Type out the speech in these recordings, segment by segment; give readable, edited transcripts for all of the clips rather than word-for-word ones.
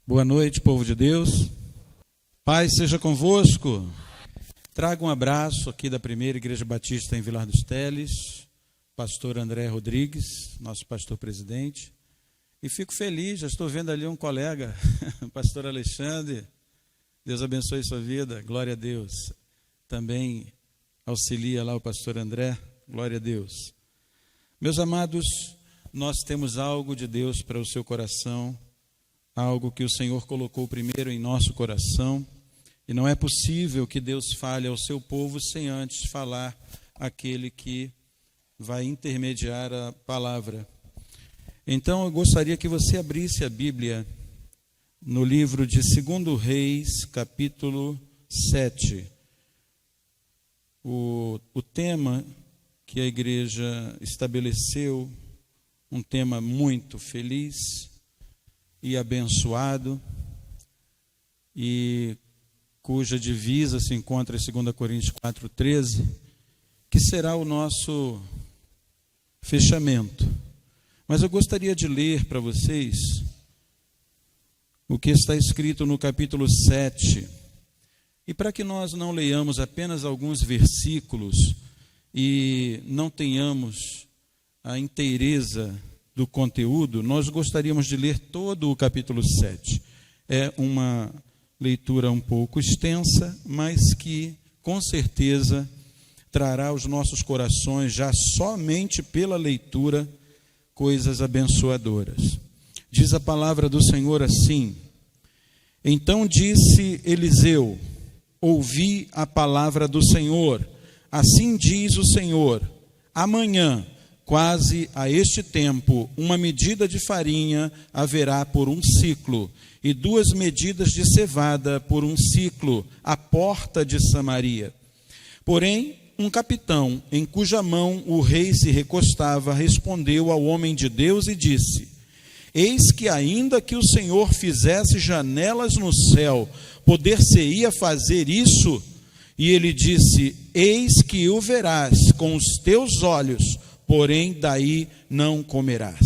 Boa noite, povo de Deus. Paz seja convosco. Trago um abraço aqui da Primeira Igreja Batista em Vilar dos Teles, pastor André Rodrigues, nosso pastor presidente. E fico feliz, já estou vendo ali um colega, pastor Alexandre. Deus abençoe sua vida, glória a Deus. Também auxilia lá o pastor André, glória a Deus. Meus amados, nós temos algo de Deus para o seu coração, algo que o Senhor colocou primeiro em nosso coração, e não é possível que Deus fale ao seu povo sem antes falar aquele que vai intermediar a palavra. Então eu gostaria que você abrisse a Bíblia no livro de 2 Reis, capítulo 7. O tema que a igreja estabeleceu, um tema muito feliz e abençoado, e cuja divisa se encontra em 2 Coríntios 4,13, que será o nosso fechamento. Mas eu gostaria de ler para vocês o que está escrito no capítulo 7. E para que nós não leiamos apenas alguns versículos e não tenhamos a inteireza do conteúdo, nós gostaríamos de ler todo o capítulo 7. É uma leitura um pouco extensa, mas que com certeza trará aos nossos corações, já somente pela leitura, coisas abençoadoras. Diz a palavra do Senhor assim: Então disse Eliseu: ouvi a palavra do Senhor. Assim diz o Senhor: amanhã, quase a este tempo, uma medida de farinha haverá por um ciclo, e 2 medidas de cevada por um ciclo, à porta de Samaria. Porém, um capitão, em cuja mão o rei se recostava, respondeu ao homem de Deus e disse: Eis que ainda que o Senhor fizesse janelas no céu, poder-se-ia fazer isso? E ele disse: Eis que o verás com os teus olhos, porém daí não comerás.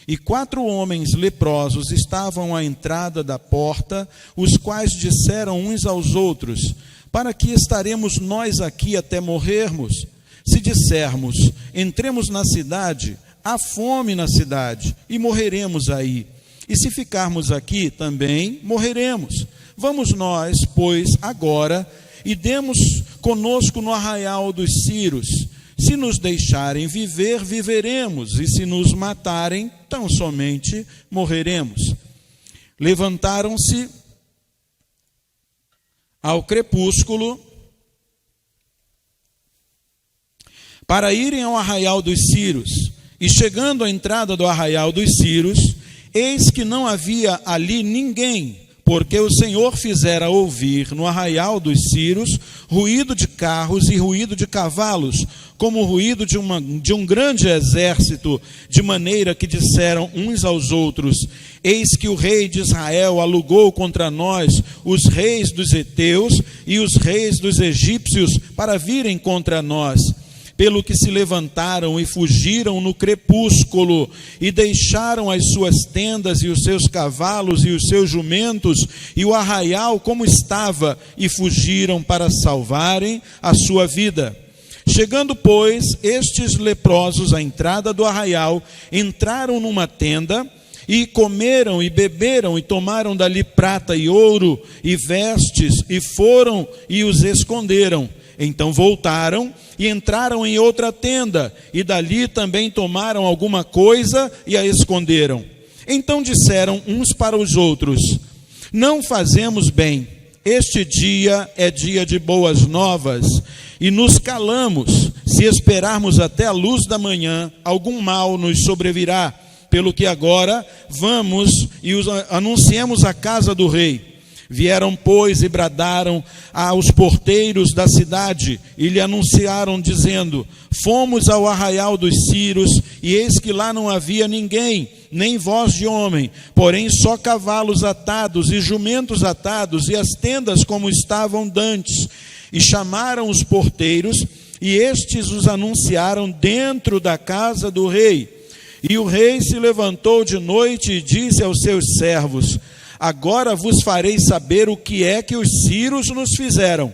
E 4 homens leprosos estavam à entrada da porta, os quais disseram uns aos outros: Para que estaremos nós aqui até morrermos? Se dissermos: entremos na cidade, há fome na cidade, e morreremos aí. E se ficarmos aqui, também morreremos. Vamos nós, pois, agora, e demos conosco no arraial dos Círios. Se nos deixarem viver, viveremos, e se nos matarem, tão somente morreremos. Levantaram-se ao crepúsculo para irem ao arraial dos Círios, e chegando à entrada do arraial dos Círios, eis que não havia ali ninguém, porque o Senhor fizera ouvir no arraial dos Círios ruído de carros e ruído de cavalos, como o ruído de um grande exército, de maneira que disseram uns aos outros: Eis que o rei de Israel alugou contra nós os reis dos heteus e os reis dos egípcios para virem contra nós. Pelo que se levantaram e fugiram no crepúsculo, e deixaram as suas tendas e os seus cavalos e os seus jumentos, e o arraial como estava, e fugiram para salvarem a sua vida. Chegando, pois, estes leprosos à entrada do arraial, entraram numa tenda, e comeram e beberam, e tomaram dali prata e ouro, e vestes, e foram e os esconderam. Então voltaram e entraram em outra tenda, e dali também tomaram alguma coisa e a esconderam. Então disseram uns para os outros: Não fazemos bem, este dia é dia de boas novas, e nos calamos. Se esperarmos até a luz da manhã, algum mal nos sobrevirá. Pelo que agora vamos e os anunciemos à casa do rei. Vieram, pois, e bradaram aos porteiros da cidade, e lhe anunciaram, dizendo: Fomos ao arraial dos Círios, e eis que lá não havia ninguém, nem voz de homem, porém só cavalos atados e jumentos atados, e as tendas como estavam dantes. E chamaram os porteiros, e estes os anunciaram dentro da casa do rei. E o rei se levantou de noite e disse aos seus servos: agora vos farei saber o que é que os sírios nos fizeram.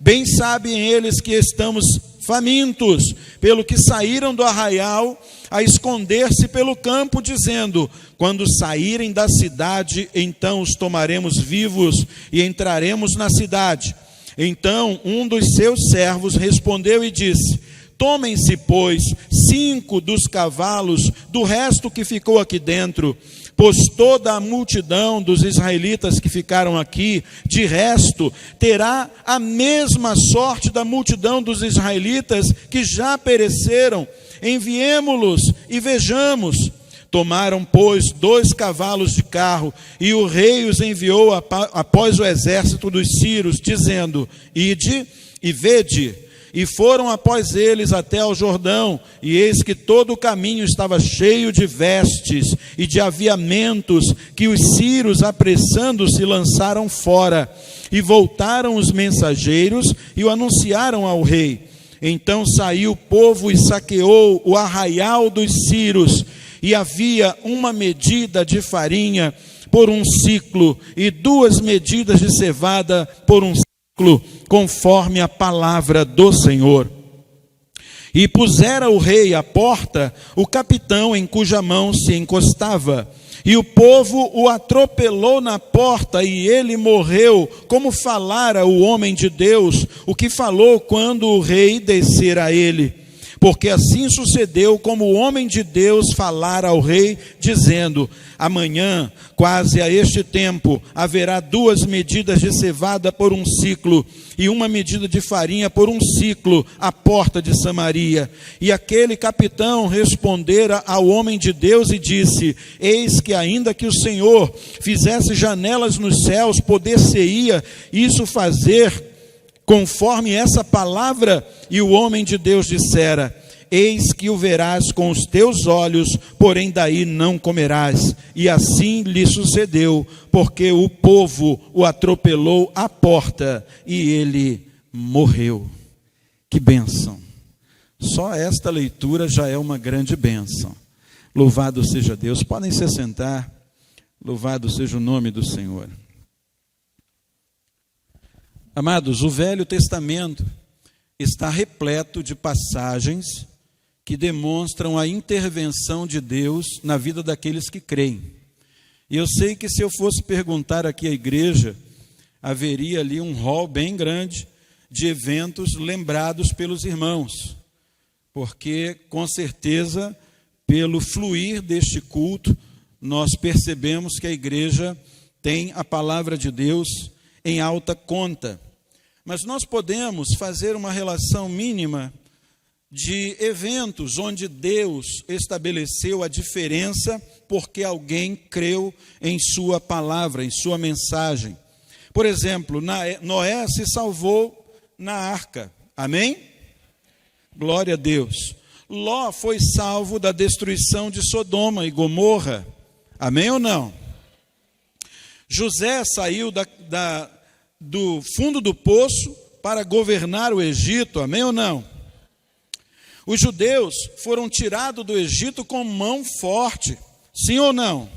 Bem sabem eles que estamos famintos, pelo que saíram do arraial a esconder-se pelo campo, dizendo: quando saírem da cidade, então os tomaremos vivos e entraremos na cidade. Então um dos seus servos respondeu e disse: tomem-se, pois, 5 dos cavalos do resto que ficou aqui dentro, pois toda a multidão dos israelitas que ficaram aqui, de resto, terá a mesma sorte da multidão dos israelitas que já pereceram. Enviemo-los e vejamos. Tomaram, pois, 2 cavalos de carro, e o rei os enviou após o exército dos sírios, dizendo: ide e vede. E foram após eles até ao Jordão, e eis que todo o caminho estava cheio de vestes e de aviamentos, que os sírios, apressando-se, lançaram fora. E voltaram os mensageiros e o anunciaram ao rei. Então saiu o povo e saqueou o arraial dos sírios, e havia 1 medida de farinha por 1 siclo, e 2 medidas de cevada por 1 siclo, conforme a palavra do Senhor. E pusera o rei à porta o capitão em cuja mão se encostava, e o povo o atropelou na porta, e ele morreu, como falara o homem de Deus, o que falou quando o rei descera a ele. Porque assim sucedeu como o homem de Deus falara ao rei, dizendo: amanhã, quase a este tempo, haverá 2 medidas de cevada por 1 siclo, e 1 medida de farinha por 1 siclo, à porta de Samaria. E aquele capitão respondera ao homem de Deus e disse: eis que ainda que o Senhor fizesse janelas nos céus, poder-se-ia isso fazer conforme essa palavra? E o homem de Deus dissera: eis que o verás com os teus olhos, porém daí não comerás. E assim lhe sucedeu, porque o povo o atropelou à porta, e ele morreu. Que bênção! Só esta leitura já é uma grande bênção. Louvado seja Deus. Podem se assentar. Louvado seja o nome do Senhor. Amados, o Velho Testamento está repleto de passagens que demonstram a intervenção de Deus na vida daqueles que creem. E eu sei que se eu fosse perguntar aqui à igreja, haveria ali um rol bem grande de eventos lembrados pelos irmãos, porque com certeza, pelo fluir deste culto, nós percebemos que a igreja tem a palavra de Deus em alta conta. Mas nós podemos fazer uma relação mínima de eventos onde Deus estabeleceu a diferença porque alguém creu em sua palavra, em sua mensagem. Por exemplo, Noé se salvou na arca. Amém? Glória a Deus. Ló foi salvo da destruição de Sodoma e Gomorra. Amém ou não? José saiu do fundo do poço para governar o Egito, amém ou não? Os judeus foram tirados do Egito com mão forte, sim ou não?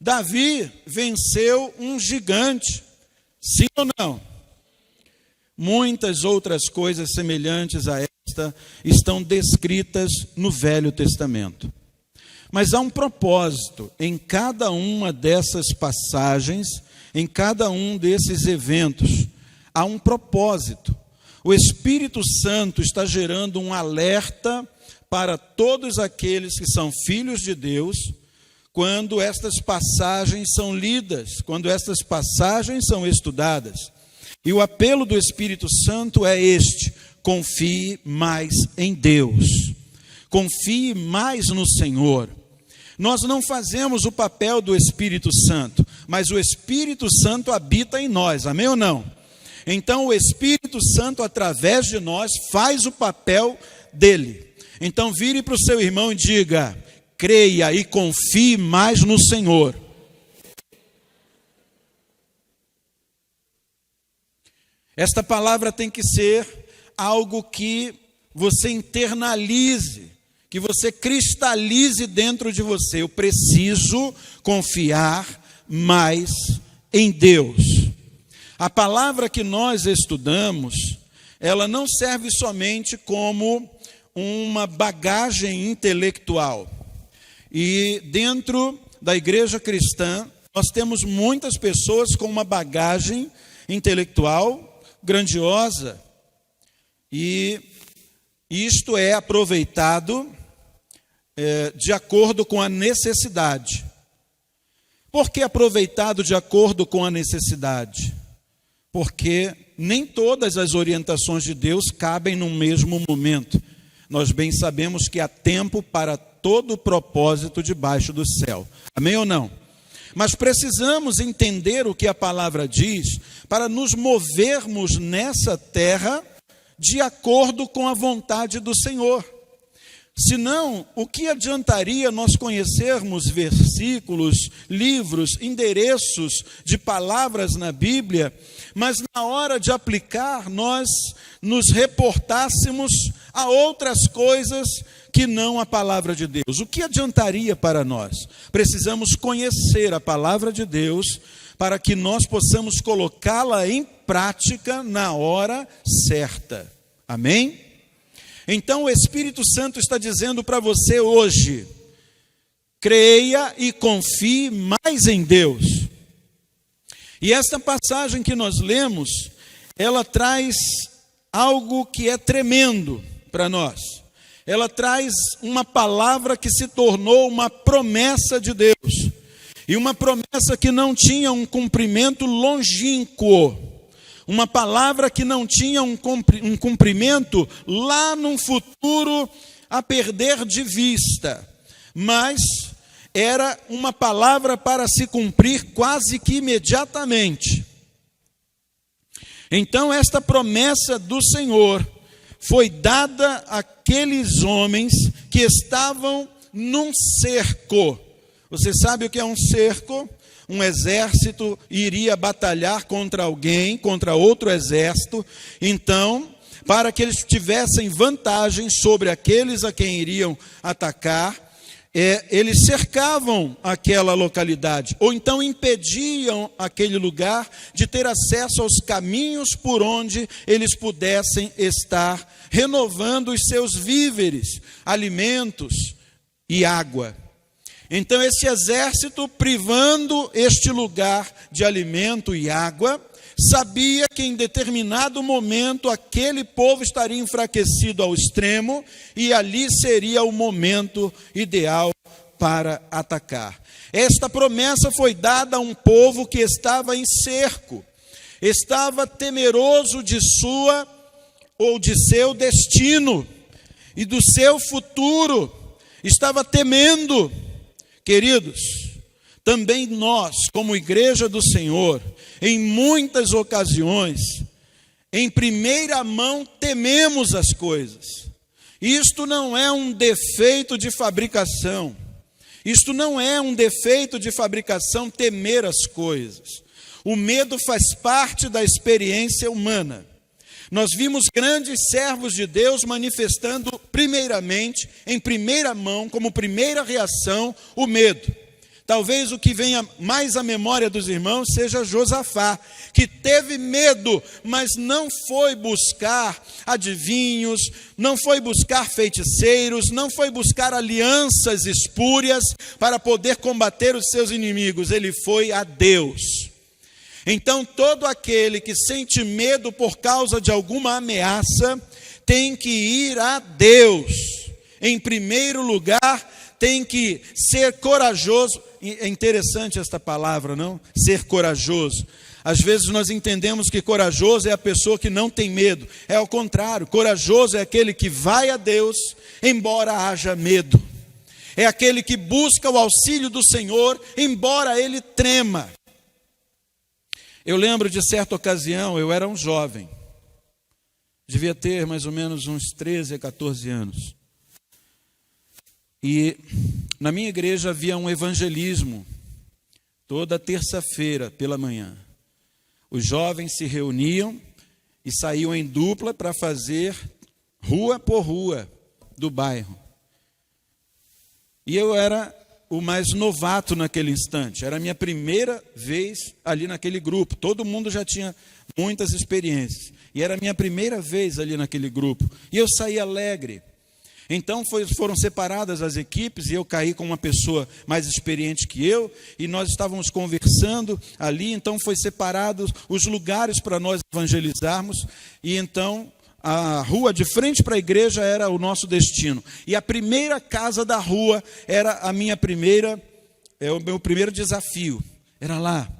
Davi venceu um gigante, sim ou não? Muitas outras coisas semelhantes a esta estão descritas no Velho Testamento. Mas há um propósito em cada uma dessas passagens, em cada um desses eventos, há um propósito. O Espírito Santo está gerando um alerta para todos aqueles que são filhos de Deus, quando estas passagens são lidas, quando estas passagens são estudadas. E o apelo do Espírito Santo é este: confie mais em Deus, confie mais no Senhor. Nós não fazemos o papel do Espírito Santo, mas o Espírito Santo habita em nós, amém ou não? Então o Espírito Santo, através de nós, faz o papel dele. Então vire para o seu irmão e diga: creia e confie mais no Senhor. Esta palavra tem que ser algo que você internalize, que você cristalize dentro de você. Eu preciso confiar mais em Deus. A palavra que nós estudamos, ela não serve somente como uma bagagem intelectual. E dentro da igreja cristã, nós temos muitas pessoas com uma bagagem intelectual grandiosa. E isto é aproveitado de acordo com a necessidade. Por que aproveitado de acordo com a necessidade? Porque nem todas as orientações de Deus cabem no mesmo momento. Nós bem sabemos que há tempo para todo propósito debaixo do céu. Amém ou não? Mas precisamos entender o que a palavra diz para nos movermos nessa terra de acordo com a vontade do Senhor. Senão, o que adiantaria nós conhecermos versículos, livros, endereços de palavras na Bíblia, mas na hora de aplicar, nós nos reportássemos a outras coisas que não a palavra de Deus? O que adiantaria para nós? Precisamos conhecer a palavra de Deus para que nós possamos colocá-la em prática na hora certa. Amém? Então o Espírito Santo está dizendo para você hoje: creia e confie mais em Deus. E esta passagem que nós lemos, ela traz algo que é tremendo para nós. Ela traz uma palavra que se tornou uma promessa de Deus. E uma promessa que não tinha um cumprimento longínquo. Uma palavra que não tinha um cumprimento lá num futuro a perder de vista, mas era uma palavra para se cumprir quase que imediatamente. Então esta promessa do Senhor foi dada àqueles homens que estavam num cerco. Você sabe o que é um cerco? Um exército iria batalhar contra alguém, contra outro exército. Então, para que eles tivessem vantagem sobre aqueles a quem iriam atacar, eles cercavam aquela localidade, ou então impediam aquele lugar de ter acesso aos caminhos por onde eles pudessem estar renovando os seus víveres, alimentos e água. Então esse exército, privando este lugar de alimento e água, sabia que em determinado momento aquele povo estaria enfraquecido ao extremo e ali seria o momento ideal para atacar. Esta promessa foi dada a um povo que estava em cerco, estava temeroso de sua ou de seu destino e do seu futuro, estava temendo. Queridos, também nós, como igreja do Senhor, em muitas ocasiões, em primeira mão, tememos as coisas. Isto não é um defeito de fabricação. Isto não é um defeito de fabricação temer as coisas. O medo faz parte da experiência humana. Nós vimos grandes servos de Deus manifestando primeiramente, em primeira mão, como primeira reação, o medo. Talvez o que venha mais à memória dos irmãos seja Josafá, que teve medo, mas não foi buscar adivinhos, não foi buscar feiticeiros, não foi buscar alianças espúrias para poder combater os seus inimigos. Ele foi a Deus. Então, todo aquele que sente medo por causa de alguma ameaça, tem que ir a Deus. Em primeiro lugar, tem que ser corajoso. É interessante esta palavra, não? Ser corajoso. Às vezes nós entendemos que corajoso é a pessoa que não tem medo. É ao contrário, corajoso é aquele que vai a Deus, embora haja medo. É aquele que busca o auxílio do Senhor, embora ele trema. Eu lembro de certa ocasião, eu era um jovem, devia ter mais ou menos uns 13 a 14 anos. E na minha igreja havia um evangelismo, toda terça-feira pela manhã. Os jovens se reuniam e saíam em dupla para fazer rua por rua do bairro. E eu era o mais novato naquele instante. Era a minha primeira vez ali naquele grupo. Todo mundo já tinha muitas experiências. E era a minha primeira vez ali naquele grupo. E eu saí alegre. Então foram separadas as equipes e eu caí com uma pessoa mais experiente que eu. E nós estávamos conversando ali. Então foi separados os lugares para nós evangelizarmos. E então a rua de frente para a igreja era o nosso destino. E a primeira casa da rua era o meu primeiro desafio. Era lá.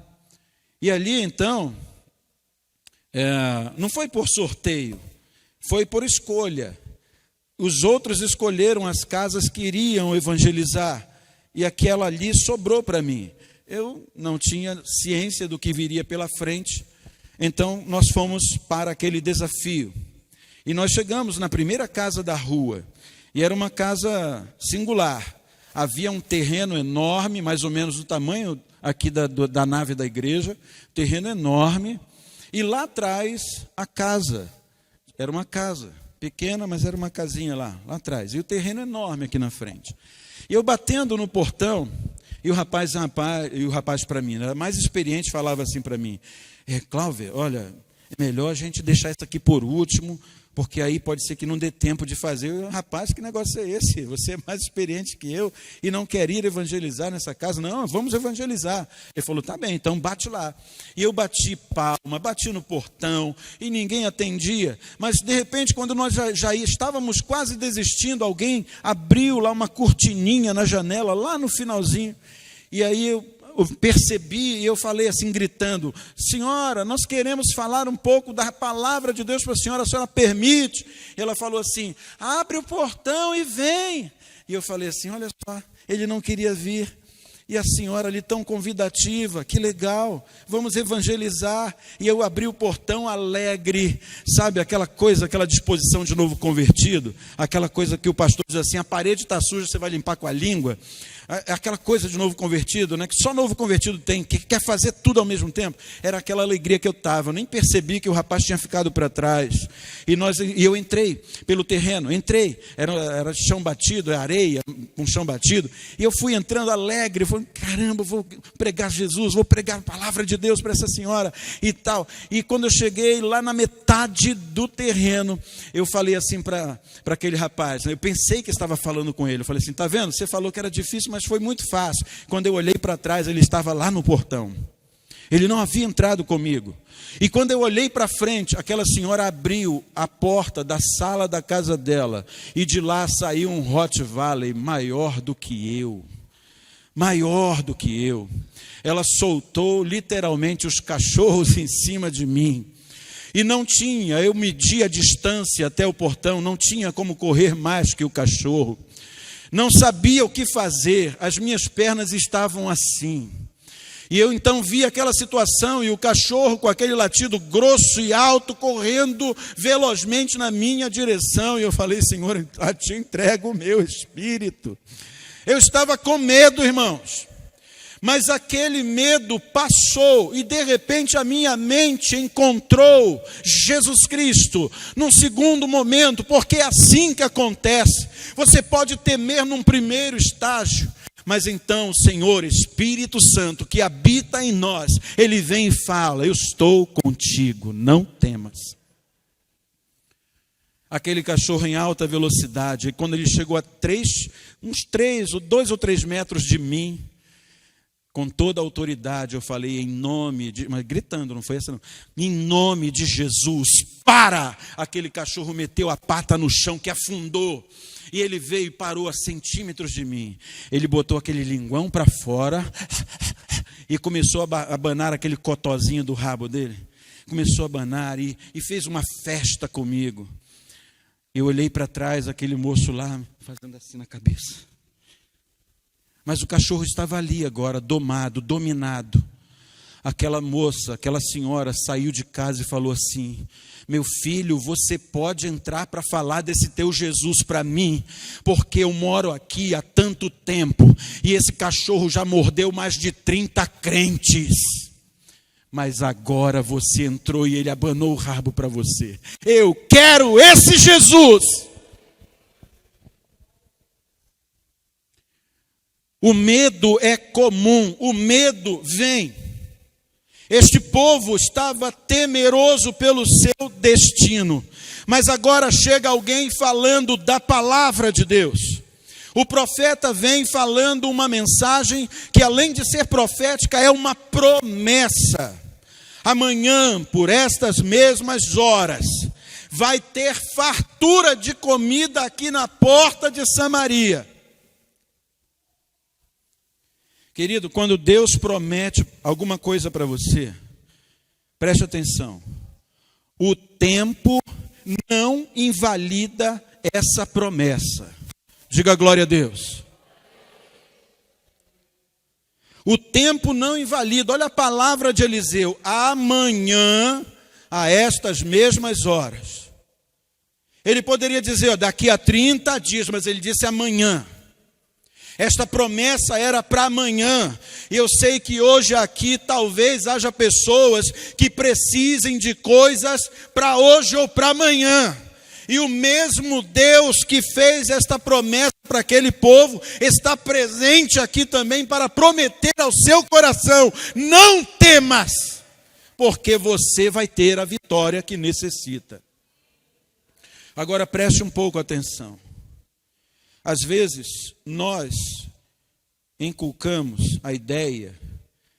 E ali, então, não foi por sorteio, foi por escolha. Os outros escolheram as casas que iriam evangelizar. E aquela ali sobrou para mim. Eu não tinha ciência do que viria pela frente. Então, nós fomos para aquele desafio. E nós chegamos na primeira casa da rua, e era uma casa singular. Havia um terreno enorme, mais ou menos do tamanho aqui da nave da igreja, terreno enorme, e lá atrás a casa, era uma casa, pequena, mas era uma casinha lá atrás, e o terreno enorme aqui na frente. E eu batendo no portão, e o rapaz para mim, era mais experiente, falava assim para mim, Cláudio, olha, é melhor a gente deixar isso aqui por último, porque aí pode ser que não dê tempo de fazer. Eu, rapaz, que negócio é esse? Você é mais experiente que eu e não quer ir evangelizar nessa casa? Não, vamos evangelizar. Ele falou, tá bem, então bate lá. E eu bati palma, bati no portão e ninguém atendia. Mas de repente, quando nós já estávamos quase desistindo, alguém abriu lá uma cortininha na janela, lá no finalzinho. E aí eu percebi e eu falei assim, gritando, senhora, nós queremos falar um pouco da palavra de Deus para a senhora permite? E ela falou assim, abre o portão e vem. E eu falei assim, olha só, ele não queria vir. E a senhora ali tão convidativa, que legal, vamos evangelizar. E eu abri o portão alegre, sabe, aquela coisa, aquela disposição de novo convertido, aquela coisa que o pastor diz assim, a parede está suja, você vai limpar com a língua. Aquela coisa de novo convertido, né, que só novo convertido tem, que quer fazer tudo ao mesmo tempo. Era aquela alegria que eu estava, eu nem percebi que o rapaz tinha ficado para trás. E eu entrei pelo terreno, era chão batido, areia, com chão batido. E eu fui entrando alegre, falei, caramba, vou pregar Jesus, vou pregar a palavra de Deus para essa senhora e tal. E quando eu cheguei lá na metade do terreno, eu falei assim para aquele rapaz, né, eu pensei que estava falando com ele, eu falei assim, tá vendo, você falou que era difícil, mas foi muito fácil. Quando eu olhei para trás, ele estava lá no portão. Ele não havia entrado comigo. E quando eu olhei para frente, aquela senhora abriu a porta da sala da casa dela. E de lá saiu um Rottweiler maior do que eu. Maior do que eu. Ela soltou literalmente os cachorros em cima de mim. E não tinha, eu medi a distância até o portão, não tinha como correr mais que o cachorro. Não sabia o que fazer, as minhas pernas estavam assim. E eu então vi aquela situação e o cachorro com aquele latido grosso e alto correndo velozmente na minha direção. E eu falei, Senhor, eu te entrego o meu espírito. Eu estava com medo, irmãos. Mas aquele medo passou e de repente a minha mente encontrou Jesus Cristo num segundo momento, porque é assim que acontece. Você pode temer num primeiro estágio, mas então o Senhor, Espírito Santo, que habita em nós, Ele vem e fala, eu estou contigo, não temas. Aquele cachorro em alta velocidade, e quando ele chegou a 2 ou 3 metros de mim, com toda a autoridade, eu falei em nome de... Mas gritando, não foi essa não. Em nome de Jesus, para! Aquele cachorro meteu a pata no chão, que afundou. E ele veio e parou a centímetros de mim. Ele botou aquele linguão para fora e começou a abanar aquele cotozinho do rabo dele. Começou a abanar e fez uma festa comigo. Eu olhei para trás, aquele moço lá, fazendo assim na cabeça. Mas o cachorro estava ali agora, domado, dominado. Aquela moça, aquela senhora saiu de casa e falou assim, meu filho, você pode entrar para falar desse teu Jesus para mim, porque eu moro aqui há tanto tempo, e esse cachorro já mordeu mais de 30 crentes. Mas agora você entrou e ele abanou o rabo para você. Eu quero esse Jesus. O medo é comum, o medo vem. Este povo estava temeroso pelo seu destino, mas agora chega alguém falando da palavra de Deus. O profeta vem falando uma mensagem que, além de ser profética, é uma promessa. Amanhã, por estas mesmas horas, vai ter fartura de comida aqui na porta de Samaria. Querido, quando Deus promete alguma coisa para você, preste atenção. O tempo não invalida essa promessa. Diga glória a Deus. O tempo não invalida. Olha a palavra de Eliseu. Amanhã, a estas mesmas horas. Ele poderia dizer, daqui a 30 dias, mas ele disse amanhã. Esta promessa era para amanhã. E eu sei que hoje aqui talvez haja pessoas que precisem de coisas para hoje ou para amanhã. E o mesmo Deus que fez esta promessa para aquele povo está presente aqui também para prometer ao seu coração: não temas, porque você vai ter a vitória que necessita. Agora preste um pouco atenção. Às vezes, nós inculcamos a ideia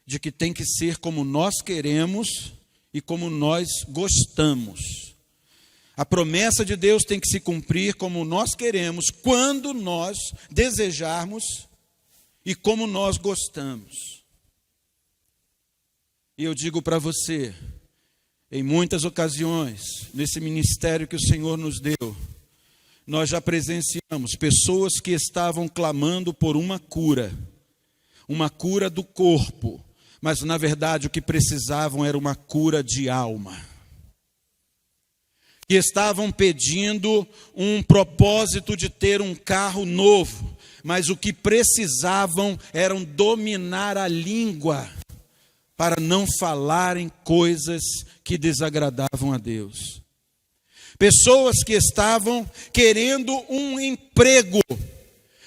de que tem que ser como nós queremos e como nós gostamos. A promessa de Deus tem que se cumprir como nós queremos, quando nós desejarmos e como nós gostamos. E eu digo para você, em muitas ocasiões, nesse ministério que o Senhor nos deu, nós já presenciamos pessoas que estavam clamando por uma cura do corpo, mas na verdade o que precisavam era uma cura de alma. Que estavam pedindo um propósito de ter um carro novo, mas o que precisavam era dominar a língua para não falarem coisas que desagradavam a Deus. Pessoas que estavam querendo um emprego,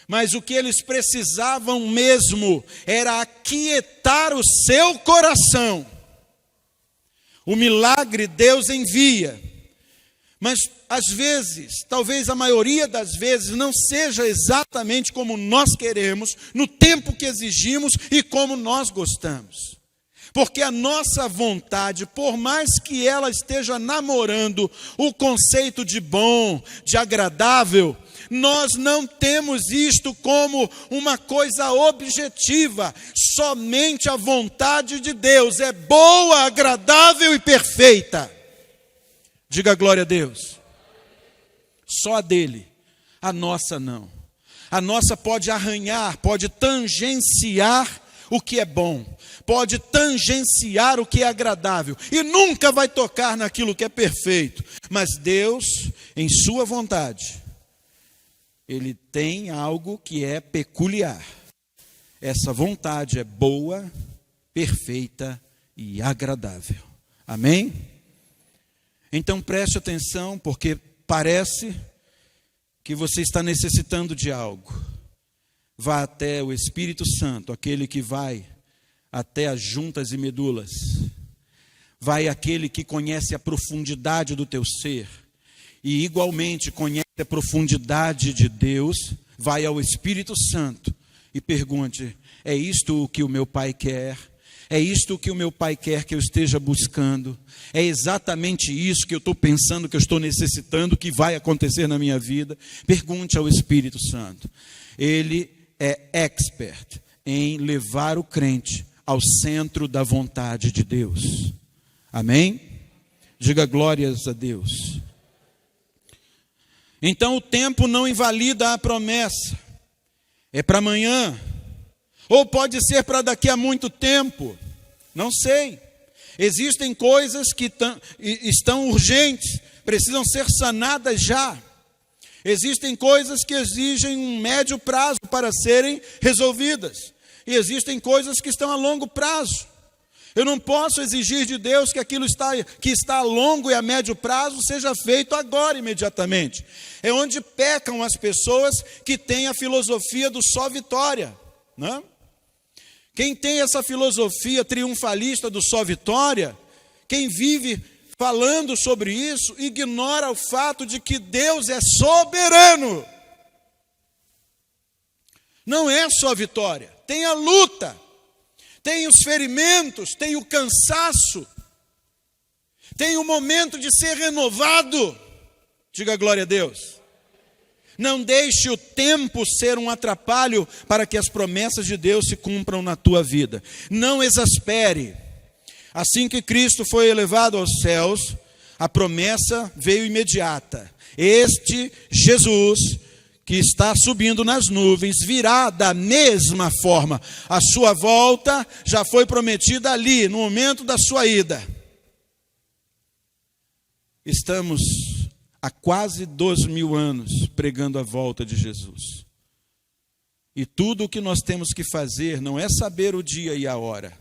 mas o que eles precisavam mesmo era aquietar o seu coração. O milagre Deus envia, mas às vezes, talvez a maioria das vezes, não seja exatamente como nós queremos, no tempo que exigimos e como nós gostamos. Porque a nossa vontade, por mais que ela esteja namorando o conceito de bom, de agradável, nós não temos isto como uma coisa objetiva. Somente a vontade de Deus é boa, agradável e perfeita. Diga glória a Deus. Só a dele, a nossa não. A nossa pode arranhar, pode tangenciar o que é bom, pode tangenciar o que é agradável, e nunca vai tocar naquilo que é perfeito. Mas Deus, em sua vontade, Ele tem algo que é peculiar. Essa vontade é boa, perfeita e agradável. Amém? Então preste atenção, porque parece que você está necessitando de algo. Vá até o Espírito Santo, aquele que vai até as juntas e medulas. Vai aquele que conhece a profundidade do teu ser e igualmente conhece a profundidade de Deus. Vai ao Espírito Santo e pergunte: é isto o que o meu Pai quer? É isto que o meu Pai quer que eu esteja buscando? É exatamente isso que eu estou pensando, que eu estou necessitando, que vai acontecer na minha vida? Pergunte ao Espírito Santo. Ele é expert em levar o crente ao centro da vontade de Deus. Amém? Diga glórias a Deus. Então o tempo não invalida a promessa. É para amanhã. Ou pode ser para daqui a muito tempo. Não sei. Existem coisas que estão urgentes, precisam ser sanadas já. Existem coisas que exigem um médio prazo para serem resolvidas. E existem coisas que estão a longo prazo. Eu não posso exigir de Deus que aquilo que está a longo e a médio prazo seja feito agora, imediatamente. É onde pecam as pessoas que têm a filosofia do só vitória. né? Quem tem essa filosofia triunfalista do só vitória, quem vive falando sobre isso, ignora o fato de que Deus é soberano. Não é só vitória, tem a luta, tem os ferimentos, tem o cansaço, tem o momento de ser renovado. Diga glória a Deus. Não deixe o tempo ser um atrapalho para que as promessas de Deus se cumpram na tua vida. Não exaspere. Assim que Cristo foi elevado aos céus, a promessa veio imediata. Este Jesus, que está subindo nas nuvens, virá da mesma forma. A sua volta já foi prometida ali, no momento da sua ida. Estamos há quase 2.000 anos pregando a volta de Jesus. E tudo o que nós temos que fazer não é saber o dia e a hora,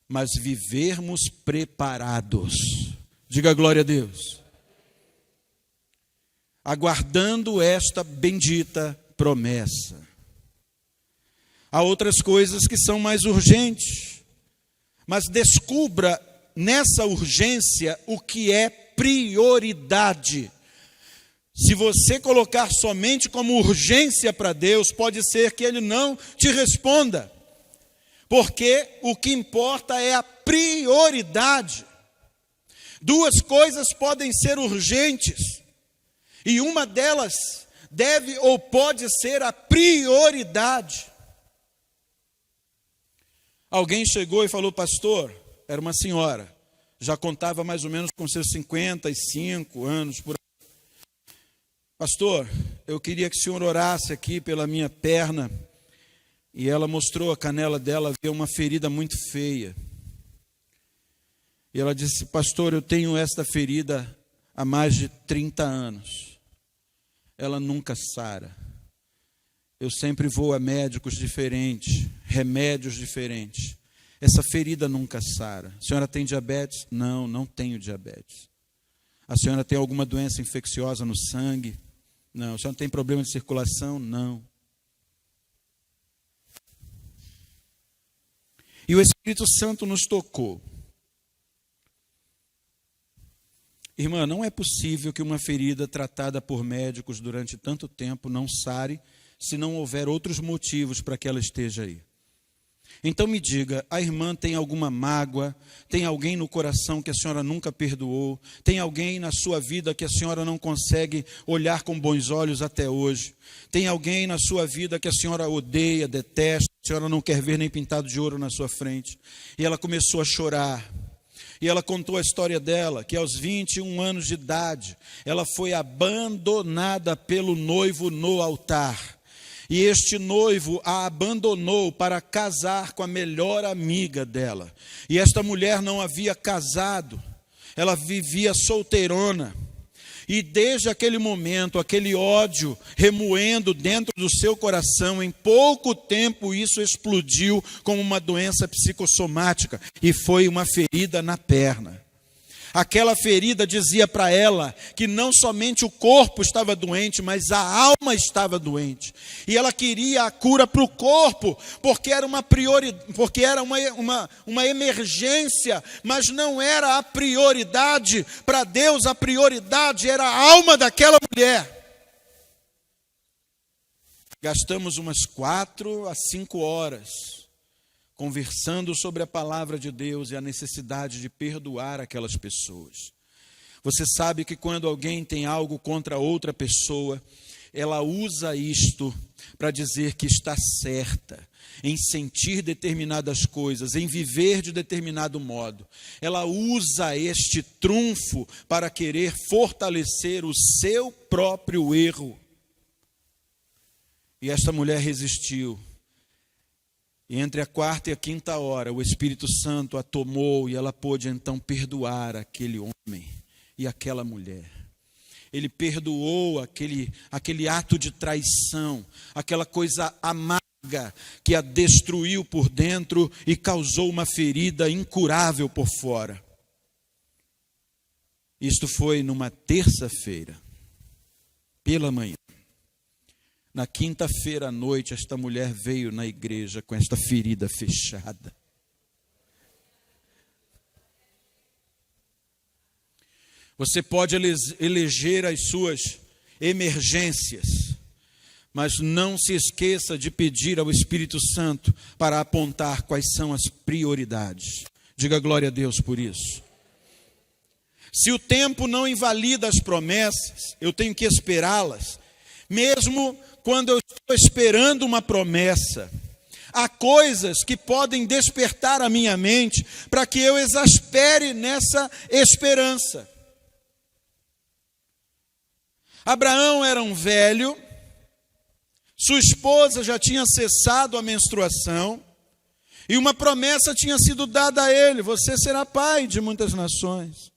mas vivermos preparados. Diga glória a Deus. Aguardando esta bendita promessa. Há outras coisas que são mais urgentes, mas descubra nessa urgência o que é prioridade. Se você colocar somente como urgência para Deus, pode ser que Ele não te responda, porque o que importa é a prioridade. Duas coisas podem ser urgentes, e uma delas deve ou pode ser a prioridade. Alguém chegou e falou: pastor, era uma senhora, já contava mais ou menos com seus 55 anos por aí. Pastor, eu queria que o senhor orasse aqui pela minha perna. E ela mostrou a canela dela, havia uma ferida muito feia. E ela disse: pastor, eu tenho esta ferida há mais de 30 anos. Ela nunca sara. Eu sempre vou a médicos diferentes, remédios diferentes. Essa ferida nunca sara. A senhora tem diabetes? Não, não tenho diabetes. A senhora tem alguma doença infecciosa no sangue? Não. A senhora tem problema de circulação? Não. E o Espírito Santo nos tocou. Irmã, não é possível que uma ferida tratada por médicos durante tanto tempo não sare, se não houver outros motivos para que ela esteja aí. Então me diga, a irmã tem alguma mágoa? Tem alguém no coração que a senhora nunca perdoou? Tem alguém na sua vida que a senhora não consegue olhar com bons olhos até hoje? Tem alguém na sua vida que a senhora odeia, detesta, a senhora não quer ver nem pintado de ouro na sua frente? E ela começou a chorar. E ela contou a história dela, que aos 21 anos de idade, ela foi abandonada pelo noivo no altar. E este noivo a abandonou para casar com a melhor amiga dela. E esta mulher não havia casado, ela vivia solteirona. E desde aquele momento, aquele ódio remoendo dentro do seu coração, em pouco tempo isso explodiu como uma doença psicossomática e foi uma ferida na perna. Aquela ferida dizia para ela que não somente o corpo estava doente, mas a alma estava doente. E ela queria a cura para o corpo, porque era uma emergência, mas não era a prioridade. Para Deus, a prioridade era a alma daquela mulher. Gastamos umas 4 a 5 horas conversando sobre a palavra de Deus e a necessidade de perdoar aquelas pessoas. Você sabe que quando alguém tem algo contra outra pessoa, ela usa isto para dizer que está certa em sentir determinadas coisas, em viver de determinado modo. Ela usa este trunfo para querer fortalecer o seu próprio erro. E esta mulher resistiu. E entre a 4ª e a 5ª hora, o Espírito Santo a tomou e ela pôde então perdoar aquele homem e aquela mulher. Ele perdoou aquele ato de traição, aquela coisa amarga que a destruiu por dentro e causou uma ferida incurável por fora. Isto foi numa terça-feira, pela manhã. Na quinta-feira à noite, esta mulher veio na igreja com esta ferida fechada. Você pode eleger as suas emergências, mas não se esqueça de pedir ao Espírito Santo para apontar quais são as prioridades. Diga glória a Deus por isso. Se o tempo não invalida as promessas, eu tenho que esperá-las. Mesmo quando eu estou esperando uma promessa, há coisas que podem despertar a minha mente para que eu exaspere nessa esperança. Abraão era um velho, sua esposa já tinha cessado a menstruação, e uma promessa tinha sido dada a ele: você será pai de muitas nações.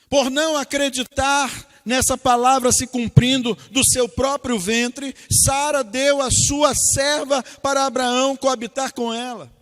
Por não acreditar nessa palavra se cumprindo do seu próprio ventre, Sara deu a sua serva para Abraão coabitar com ela,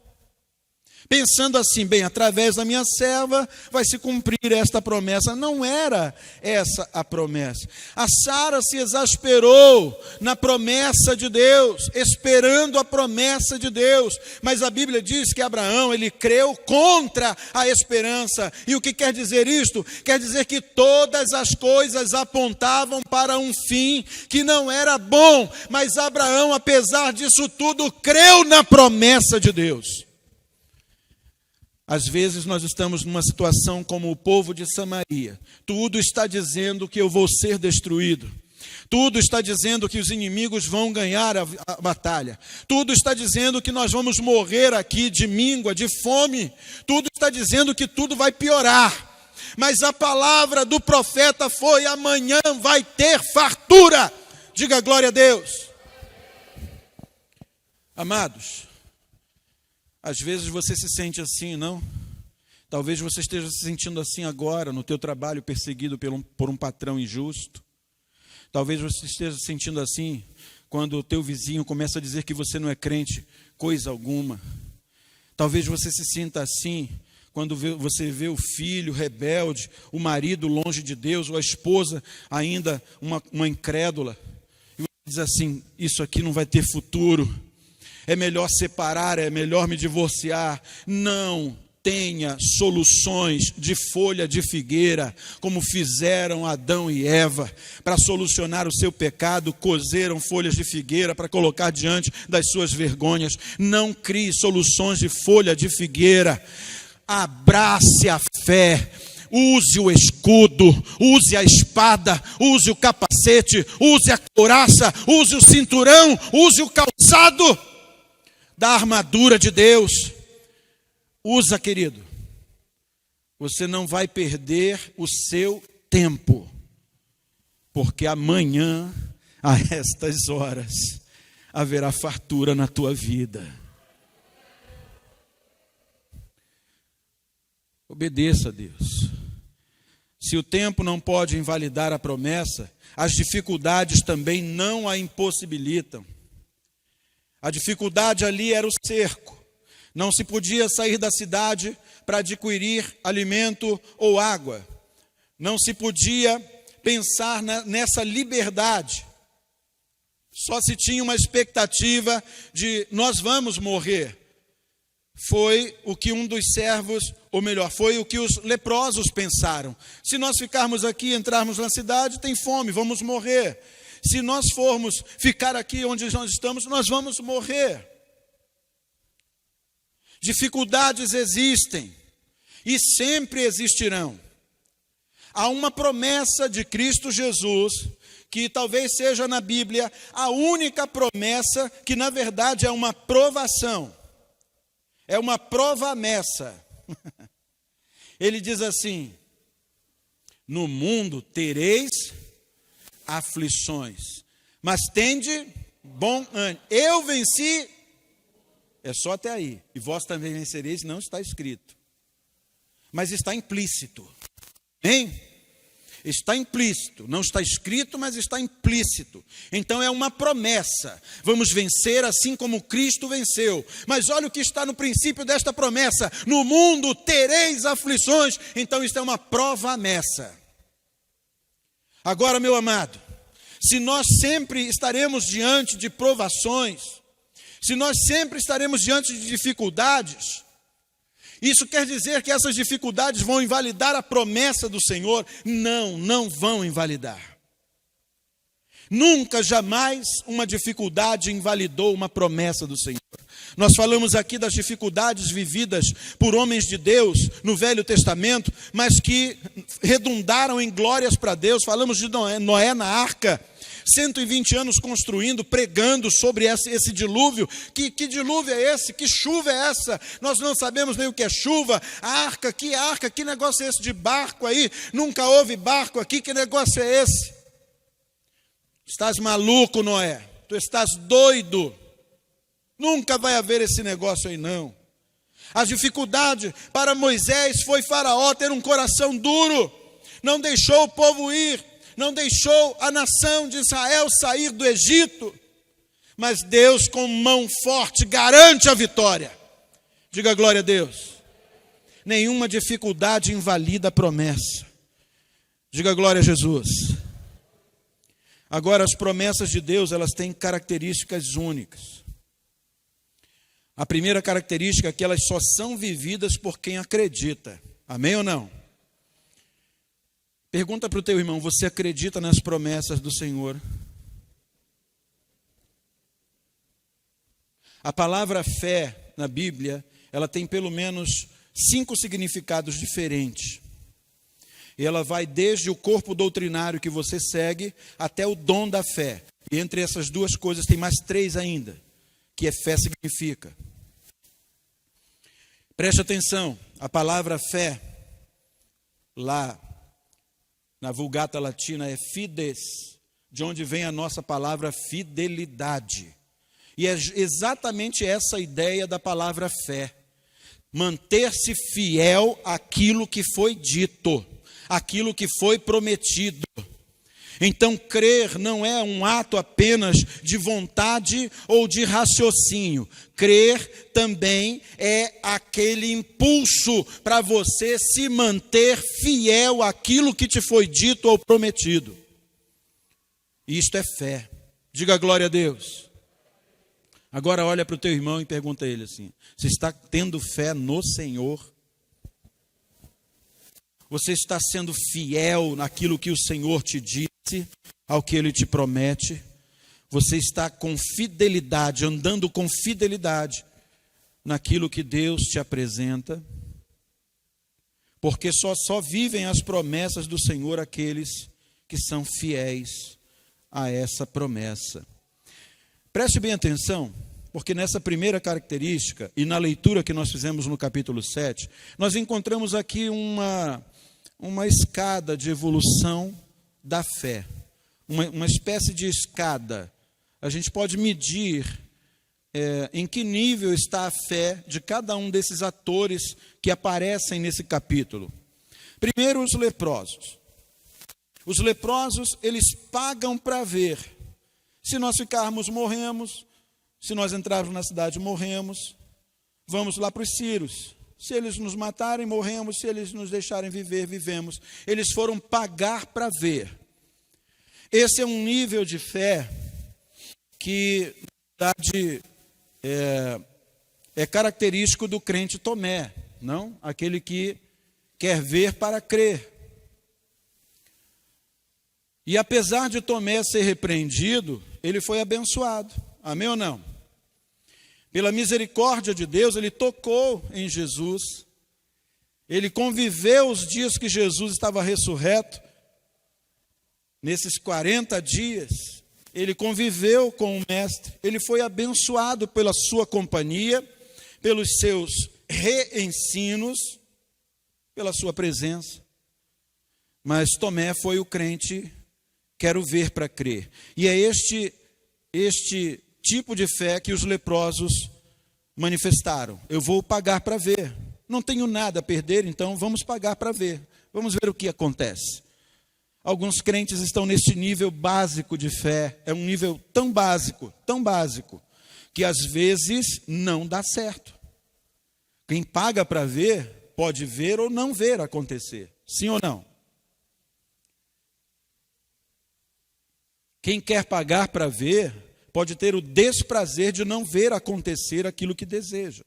pensando assim: bem, através da minha serva vai se cumprir esta promessa. Não era essa a promessa. A Sara se exasperou na promessa de Deus, esperando a promessa de Deus. Mas a Bíblia diz que Abraão, ele creu contra a esperança. E o que quer dizer isto? Quer dizer que todas as coisas apontavam para um fim que não era bom. Mas Abraão, apesar disso tudo, creu na promessa de Deus. Às vezes nós estamos numa situação como o povo de Samaria. Tudo está dizendo que eu vou ser destruído. Tudo está dizendo que os inimigos vão ganhar a batalha. Tudo está dizendo que nós vamos morrer aqui de míngua, de fome. Tudo está dizendo que tudo vai piorar. Mas a palavra do profeta foi: amanhã vai ter fartura. Diga glória a Deus. Amados, às vezes você se sente assim, não? Talvez você esteja se sentindo assim agora, no teu trabalho, perseguido por um patrão injusto. Talvez você esteja se sentindo assim quando o teu vizinho começa a dizer que você não é crente, coisa alguma. Talvez você se sinta assim quando você vê o filho rebelde, o marido longe de Deus, ou a esposa ainda uma incrédula. E você diz assim: isso aqui não vai ter futuro. É melhor separar, é melhor me divorciar. Não tenha soluções de folha de figueira, como fizeram Adão e Eva. Para solucionar o seu pecado, cozeram folhas de figueira para colocar diante das suas vergonhas. Não crie soluções de folha de figueira. Abrace a fé. Use o escudo, use a espada, use o capacete, use a couraça, use o cinturão, use o calçado da armadura de Deus. Usa, querido. Você não vai perder o seu tempo, porque amanhã, a estas horas, haverá fartura na tua vida. Obedeça a Deus. Se o tempo não pode invalidar a promessa, as dificuldades também não a impossibilitam. A dificuldade ali era o cerco. Não se podia sair da cidade para adquirir alimento ou água. Não se podia pensar nessa liberdade. Só se tinha uma expectativa de nós vamos morrer. Foi o que um dos servos, ou melhor, foi o que os leprosos pensaram. Se nós ficarmos aqui, entrarmos na cidade, tem fome, vamos morrer. Se nós formos ficar aqui onde nós estamos, nós vamos morrer. Dificuldades existem e sempre existirão. Há uma promessa de Cristo Jesus, que talvez seja na Bíblia a única promessa que na verdade é uma provação. É uma prova-messa. Ele diz assim: no mundo tereis aflições, mas tende bom ânimo. Eu venci, é só até aí. E vós também vencereis, não está escrito. Mas está implícito. Hein? Está implícito, não está escrito, mas está implícito. Então é uma promessa. Vamos vencer assim como Cristo venceu. Mas olha o que está no princípio desta promessa: no mundo tereis aflições. Então isso é uma prova-messa. Agora, meu amado, se nós sempre estaremos diante de provações, se nós sempre estaremos diante de dificuldades, isso quer dizer que essas dificuldades vão invalidar a promessa do Senhor? Não, não vão invalidar. Nunca, jamais uma dificuldade invalidou uma promessa do Senhor. Nós falamos aqui das dificuldades vividas por homens de Deus no Velho Testamento, mas que redundaram em glórias para Deus. Falamos de Noé na arca, 120 anos construindo, pregando sobre esse dilúvio. Que dilúvio é esse? Que chuva é essa? Nós não sabemos nem o que é chuva. Arca, que negócio é esse de barco aí? Nunca houve barco aqui, que negócio é esse? Estás maluco, Noé? Tu estás doido? Nunca vai haver esse negócio aí, não. A dificuldade para Moisés foi Faraó ter um coração duro, não deixou o povo ir, não deixou a nação de Israel sair do Egito, mas Deus com mão forte garante a vitória. Diga glória a Deus. Nenhuma dificuldade invalida a promessa. Diga glória a Jesus. Agora, as promessas de Deus, elas têm características únicas. A primeira característica é que elas só são vividas por quem acredita. Amém ou não? Pergunta para o teu irmão, você acredita nas promessas do Senhor? A palavra fé na Bíblia, ela tem pelo menos 5 significados diferentes. E ela vai desde o corpo doutrinário que você segue até o dom da fé. E entre essas duas coisas tem mais 3 ainda, que é fé significa. Preste atenção, a palavra fé, lá na Vulgata Latina, é fides, de onde vem a nossa palavra fidelidade. E é exatamente essa a ideia da palavra fé. Manter-se fiel àquilo que foi dito, aquilo que foi prometido. Então, crer não é um ato apenas de vontade ou de raciocínio. Crer também é aquele impulso para você se manter fiel àquilo que te foi dito ou prometido. Isto é fé. Diga glória a Deus. Agora olha para o teu irmão e pergunta a ele assim: você está tendo fé no Senhor? Você está sendo fiel naquilo que o Senhor te disse, ao que Ele te promete? Você está com fidelidade, andando com fidelidade naquilo que Deus te apresenta? Porque só vivem as promessas do Senhor aqueles que são fiéis a essa promessa. Preste bem atenção, porque nessa primeira característica, e na leitura que nós fizemos no capítulo 7, nós encontramos aqui uma escada de evolução da fé, uma espécie de escada. A gente pode medir em que nível está a fé de cada um desses atores que aparecem nesse capítulo. Primeiro, os leprosos. Os leprosos, eles pagam para ver. Se nós ficarmos, morremos. Se nós entrarmos na cidade, morremos. Vamos lá para os Círios. Se eles nos matarem, morremos. Se eles nos deixarem viver, vivemos. Eles foram pagar para ver. Esse é um nível de fé que, na verdade, é característico do crente Tomé, não? Aquele que quer ver para crer. E apesar de Tomé ser repreendido, ele foi abençoado. Amém ou não? Pela misericórdia de Deus, ele tocou em Jesus. Ele conviveu os dias que Jesus estava ressurreto. Nesses 40 dias, ele conviveu com o Mestre. Ele foi abençoado pela sua companhia, pelos seus reensinos, pela sua presença. Mas Tomé foi o crente, quero ver para crer. E é este tipo de fé que os leprosos manifestaram. Eu vou pagar para ver. Não tenho nada a perder, então vamos pagar para ver. Vamos ver o que acontece. Alguns crentes estão neste nível básico de fé. É um nível tão básico, que às vezes não dá certo. Quem paga para ver, pode ver ou não ver acontecer. Sim ou não? Quem quer pagar para ver, pode ter o desprazer de não ver acontecer aquilo que deseja.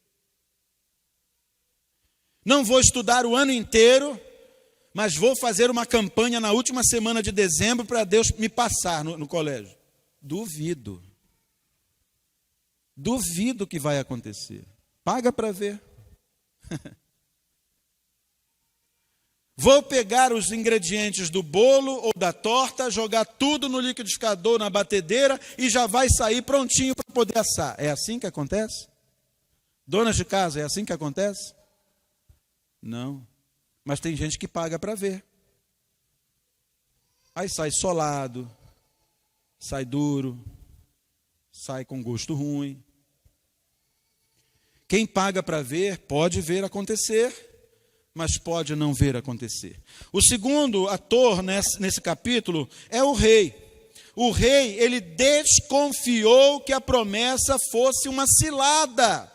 Não vou estudar o ano inteiro, mas vou fazer uma campanha na última semana de dezembro para Deus me passar no colégio. Duvido. Duvido que vai acontecer. Paga para ver. Vou pegar os ingredientes do bolo ou da torta, jogar tudo no liquidificador, na batedeira, e já vai sair prontinho para poder assar. É assim que acontece? Donas de casa, é assim que acontece? Não. Mas tem gente que paga para ver. Aí sai solado, sai duro, sai com gosto ruim. Quem paga para ver, pode ver acontecer, mas pode não ver acontecer. O segundo ator nesse capítulo é o rei. O rei, ele desconfiou que a promessa fosse uma cilada.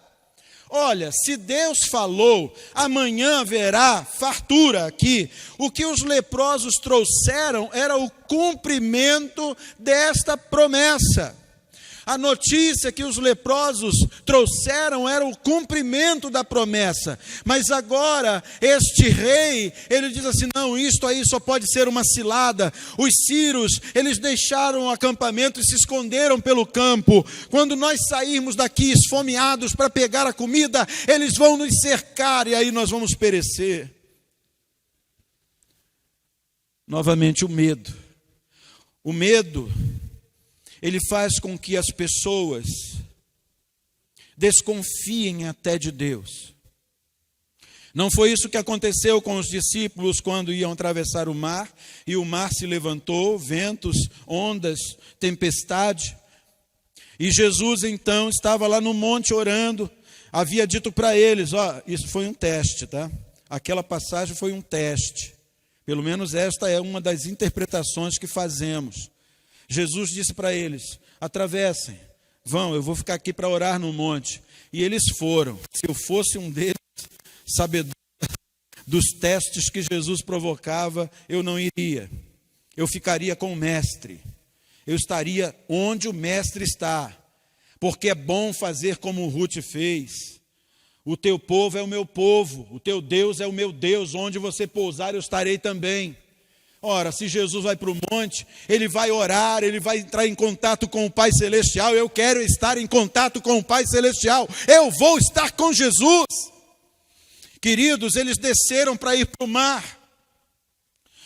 Olha, se Deus falou, amanhã haverá fartura aqui, o que os leprosos trouxeram era o cumprimento desta promessa. A notícia que os leprosos trouxeram era o cumprimento da promessa. Mas agora, este rei, ele diz assim, não, isto aí só pode ser uma cilada. Os sírios, eles deixaram o acampamento e se esconderam pelo campo. Quando nós sairmos daqui esfomeados para pegar a comida, eles vão nos cercar e aí nós vamos perecer. Novamente o medo. O medo, ele faz com que as pessoas desconfiem até de Deus. Não foi isso que aconteceu com os discípulos quando iam atravessar o mar, e o mar se levantou, ventos, ondas, tempestade. E Jesus então estava lá no monte orando, havia dito para eles, isso foi um teste, tá? Aquela passagem foi um teste. Pelo menos esta é uma das interpretações que fazemos. Jesus disse para eles, atravessem, vão, eu vou ficar aqui para orar no monte. E eles foram. Se eu fosse um deles, sabedor dos testes que Jesus provocava, eu não iria. Eu ficaria com o mestre. Eu estaria onde o mestre está. Porque é bom fazer como Ruth fez. O teu povo é o meu povo, o teu Deus é o meu Deus, onde você pousar eu estarei também. Ora, se Jesus vai para o monte, ele vai orar, ele vai entrar em contato com o Pai Celestial. Eu quero estar em contato com o Pai Celestial. Eu vou estar com Jesus. Queridos, eles desceram para ir para o mar.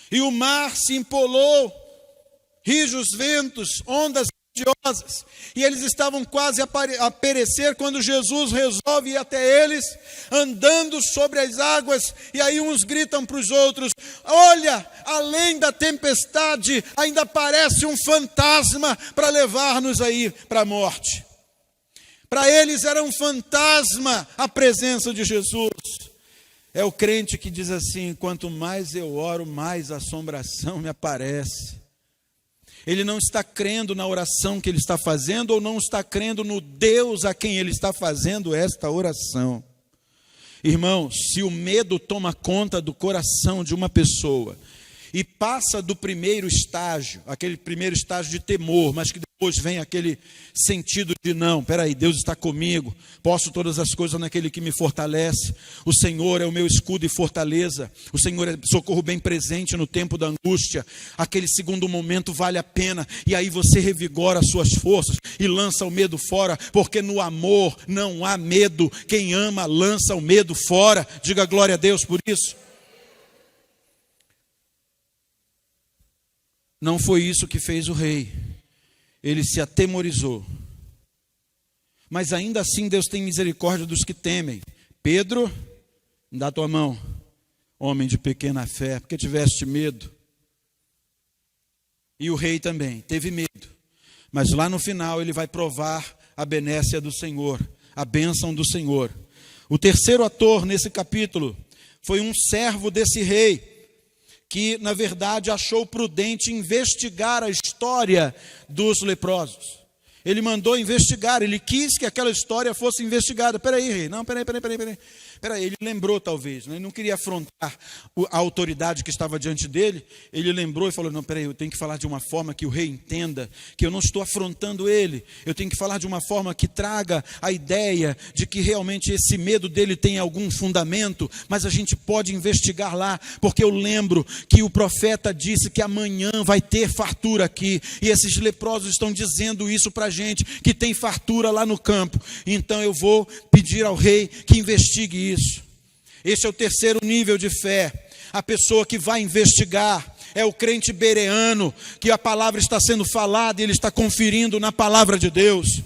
E o mar se empolou, rijos ventos, ondas grandiosas. E eles estavam quase a perecer quando Jesus resolve ir até eles, andando sobre as águas. E aí uns gritam para os outros, olha, além da tempestade, ainda aparece um fantasma para levar-nos aí para a morte. Para eles era um fantasma a presença de Jesus. É o crente que diz assim, quanto mais eu oro, mais assombração me aparece. Ele não está crendo na oração que ele está fazendo, ou não está crendo no Deus a quem ele está fazendo esta oração. Irmãos, se o medo toma conta do coração de uma pessoa e passa do primeiro estágio, aquele primeiro estágio de temor, mas que depois vem aquele sentido de não, peraí, Deus está comigo, posso todas as coisas naquele que me fortalece, o Senhor é o meu escudo e fortaleza, o Senhor é socorro bem presente no tempo da angústia, aquele segundo momento vale a pena, e aí você revigora as suas forças e lança o medo fora, porque no amor não há medo, quem ama lança o medo fora, diga glória a Deus por isso. Não foi isso que fez o rei. Ele se atemorizou. Mas ainda assim Deus tem misericórdia dos que temem. Pedro, dá a tua mão. Homem de pequena fé, porque tiveste medo. E o rei também teve medo. Mas lá no final ele vai provar a benécia do Senhor, a bênção do Senhor. O terceiro ator nesse capítulo foi um servo desse rei, que, na verdade, achou prudente investigar a história dos leprosos. Ele mandou investigar, ele quis que aquela história fosse investigada. Peraí, rei, não, peraí. Peraí, ele lembrou talvez, né? Ele não queria afrontar a autoridade que estava diante dele. Ele lembrou e falou, não, peraí, eu tenho que falar de uma forma que o rei entenda que eu não estou afrontando ele. Eu tenho que falar de uma forma que traga a ideia de que realmente esse medo dele tem algum fundamento, mas a gente pode investigar lá, porque eu lembro que o profeta disse que amanhã vai ter fartura aqui, e esses leprosos estão dizendo isso para a gente, que tem fartura lá no campo. Então eu vou pedir ao rei que investigue isso. Esse é o terceiro nível de fé. A pessoa que vai investigar é o crente bereano, que a palavra está sendo falada e ele está conferindo na palavra de Deus.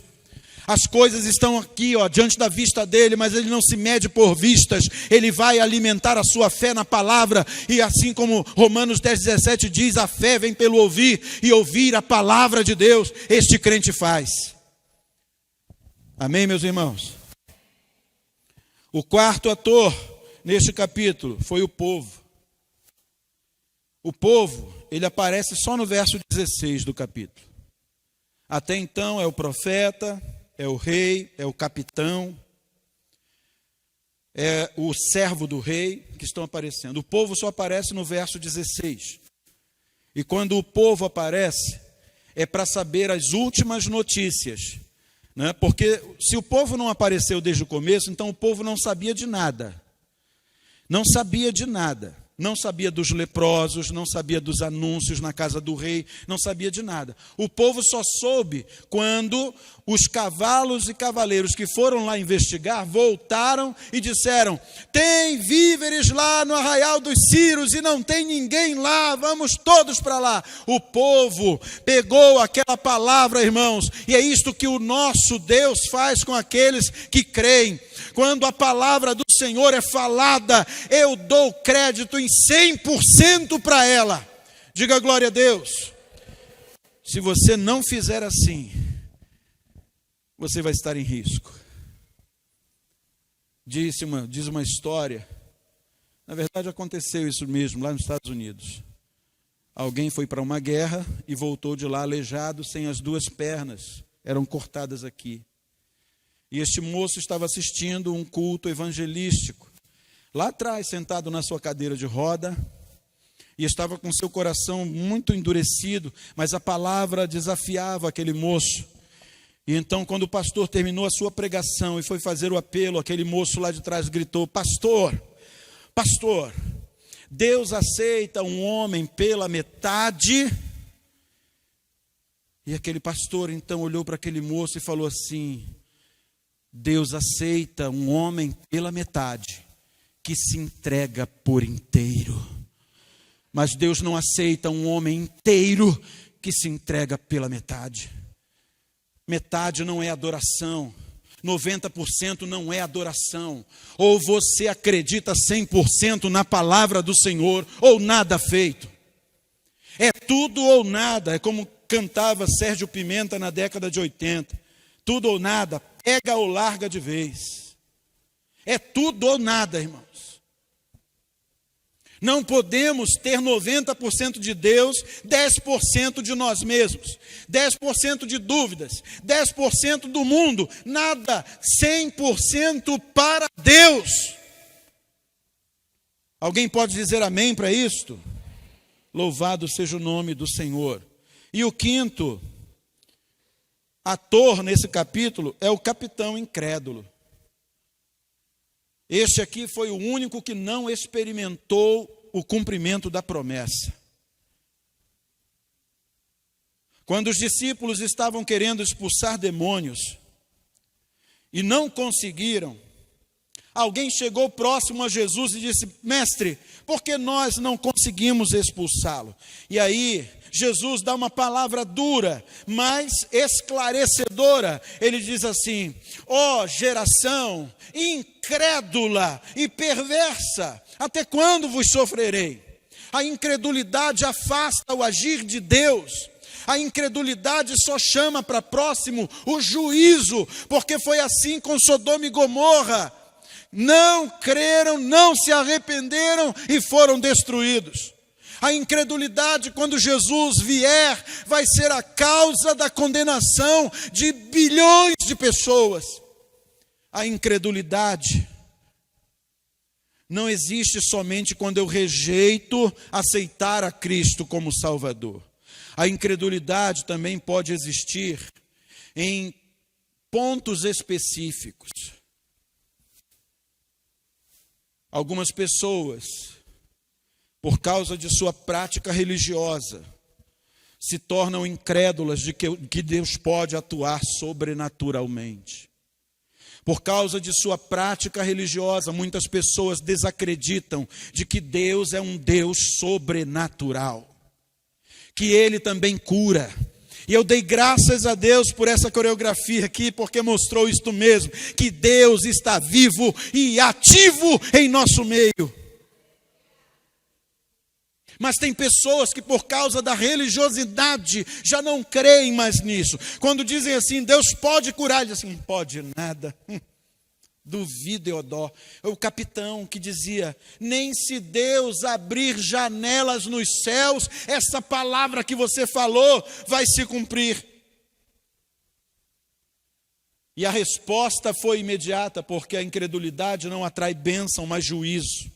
As coisas estão aqui, diante da vista dele, mas ele não se mede por vistas. Ele vai alimentar a sua fé na palavra, e assim como Romanos 10:17 diz, a fé vem pelo ouvir, e ouvir a palavra de Deus, este crente faz. Amém, meus irmãos? O quarto ator neste capítulo foi o povo. O povo, ele aparece só no verso 16 do capítulo. Até então é o profeta, é o rei, é o capitão, é o servo do rei que estão aparecendo. O povo só aparece no verso 16. E quando o povo aparece, é para saber as últimas notícias. Porque se o povo não apareceu desde o começo, então o povo não sabia de nada. Não sabia de nada. Não sabia dos leprosos, não sabia dos anúncios na casa do rei, não sabia de nada. O povo só soube quando os cavalos e cavaleiros que foram lá investigar voltaram e disseram: tem víveres lá no arraial dos Círios e não tem ninguém lá, vamos todos para lá. O povo pegou aquela palavra, irmãos, e é isto que o nosso Deus faz com aqueles que creem. Quando a palavra do Senhor é falada, eu dou crédito em 100% para ela. Diga glória a Deus. Se você não fizer assim, você vai estar em risco. Diz uma história, na verdade aconteceu isso mesmo lá nos Estados Unidos. Alguém foi para uma guerra e voltou de lá aleijado, sem as duas pernas, eram cortadas aqui. E este moço estava assistindo um culto evangelístico, lá atrás, sentado na sua cadeira de roda, e estava com seu coração muito endurecido, mas a palavra desafiava aquele moço. E então, quando o pastor terminou a sua pregação e foi fazer o apelo, aquele moço lá de trás gritou: pastor, Deus aceita um homem pela metade? E aquele pastor então olhou para aquele moço e falou assim: Deus aceita um homem pela metade, que se entrega por inteiro. Mas Deus não aceita um homem inteiro que se entrega pela metade. Metade não é adoração. 90% não é adoração. Ou você acredita 100% na palavra do Senhor, ou nada feito. É tudo ou nada. É como cantava Sérgio Pimenta na década de 80. Tudo ou nada, pega ou larga de vez. É tudo ou nada, irmãos. Não podemos ter 90% de Deus, 10% de nós mesmos, 10% de dúvidas, 10% do mundo, nada, 100% para Deus. Alguém pode dizer amém para isto? Louvado seja o nome do Senhor. E o quinto ator nesse capítulo é o capitão incrédulo. Este aqui foi o único que não experimentou o cumprimento da promessa. Quando os discípulos estavam querendo expulsar demônios e não conseguiram, alguém chegou próximo a Jesus e disse: mestre, por que nós não conseguimos expulsá-lo? E aí Jesus dá uma palavra dura, mas esclarecedora. Ele diz assim: ó geração incrédula e perversa, até quando vos sofrerei? A incredulidade afasta o agir de Deus. A incredulidade só chama para próximo o juízo, porque foi assim com Sodoma e Gomorra. Não creram, não se arrependeram e foram destruídos. A incredulidade, quando Jesus vier, vai ser a causa da condenação de bilhões de pessoas. A incredulidade não existe somente quando eu rejeito aceitar a Cristo como Salvador. A incredulidade também pode existir em pontos específicos. Algumas pessoas, por causa de sua prática religiosa, se tornam incrédulas de que Deus pode atuar sobrenaturalmente. Por causa de sua prática religiosa, muitas pessoas desacreditam de que Deus é um Deus sobrenatural, que Ele também cura. E eu dei graças a Deus por essa coreografia aqui, porque mostrou isto mesmo, que Deus está vivo e ativo em nosso meio. Mas tem pessoas que por causa da religiosidade já não creem mais nisso. Quando dizem assim, Deus pode curar, dizem assim, pode nada. Duvido, Eudó. O capitão que dizia, nem se Deus abrir janelas nos céus, essa palavra que você falou vai se cumprir. E a resposta foi imediata, porque a incredulidade não atrai bênção, mas juízo.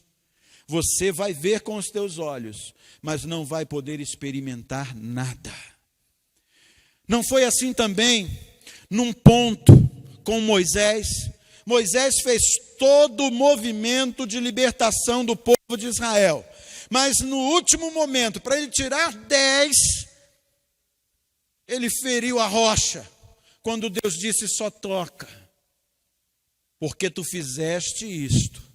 Você vai ver com os teus olhos, mas não vai poder experimentar nada. Não foi assim também num ponto com Moisés. Moisés fez todo o movimento de libertação do povo de Israel. Mas no último momento, para ele tirar 10, ele feriu a rocha. Quando Deus disse, só toca. Porque tu fizeste isto.